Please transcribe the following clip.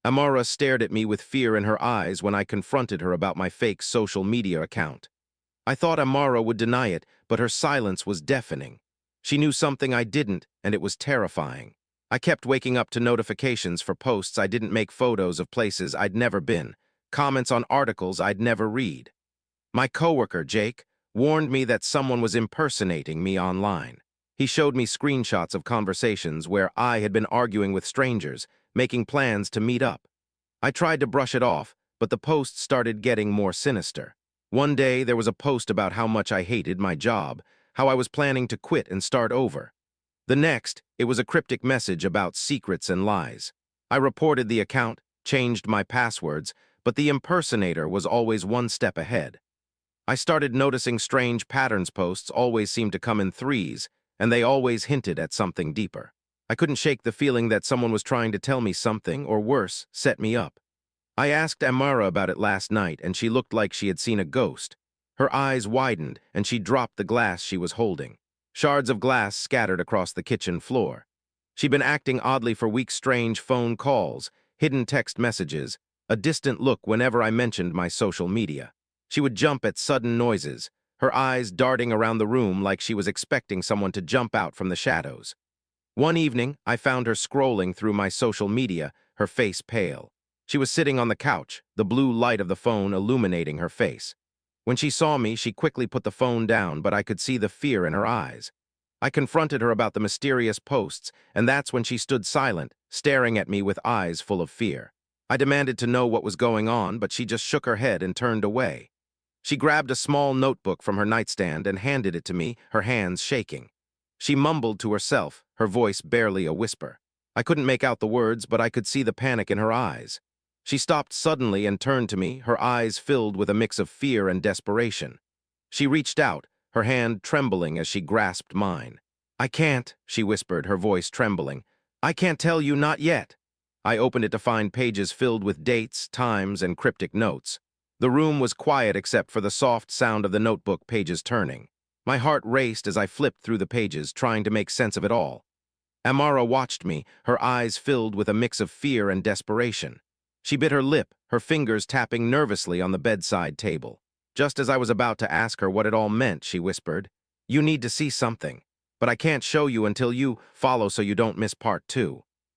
Amara stared at me with fear in her eyes when I confronted her about my fake social media account. I thought Amara would deny it, but her silence was deafening. She knew something I didn't, and it was terrifying. I kept waking up to notifications for posts I didn't make, photos of places I'd never been, comments on articles I'd never read. My coworker, Jake, warned me that someone was impersonating me online. He showed me screenshots of conversations where I had been arguing with strangers, making plans to meet up. I tried to brush it off, but the posts started getting more sinister. One day, there was a post about how much I hated my job, how I was planning to quit and start over. The next, it was a cryptic message about secrets and lies. I reported the account, changed my passwords, but the impersonator was always one step ahead. I started noticing strange patterns. Posts always seemed to come in threes, and they always hinted at something deeper. I couldn't shake the feeling that someone was trying to tell me something, or worse, set me up. I asked Amara about it last night, and she looked like she had seen a ghost. Her eyes widened, and she dropped the glass she was holding. Shards of glass scattered across the kitchen floor. She'd been acting oddly for weeks. Strange phone calls, hidden text messages, a distant look whenever I mentioned my social media. She would jump at sudden noises, her eyes darting around the room like she was expecting someone to jump out from the shadows. One evening, I found her scrolling through my social media, her face pale. She was sitting on the couch, the blue light of the phone illuminating her face. When she saw me, she quickly put the phone down, but I could see the fear in her eyes. I confronted her about the mysterious posts, and that's when she stood silent, staring at me with eyes full of fear. I demanded to know what was going on, but she just shook her head and turned away. She grabbed a small notebook from her nightstand and handed it to me, her hands shaking. She mumbled to herself, her voice barely a whisper. I couldn't make out the words, but I could see the panic in her eyes. She stopped suddenly and turned to me, her eyes filled with a mix of fear and desperation. She reached out, her hand trembling as she grasped mine. "I can't," she whispered, her voice trembling. "I can't tell you, not yet." I opened it to find pages filled with dates, times, and cryptic notes. The room was quiet except for the soft sound of the notebook pages turning. My heart raced as I flipped through the pages, trying to make sense of it all. Amara watched me, her eyes filled with a mix of fear and desperation. She bit her lip, her fingers tapping nervously on the bedside table. Just as I was about to ask her what it all meant, she whispered, "You need to see something, but I can't show you until you follow so you don't miss part 2.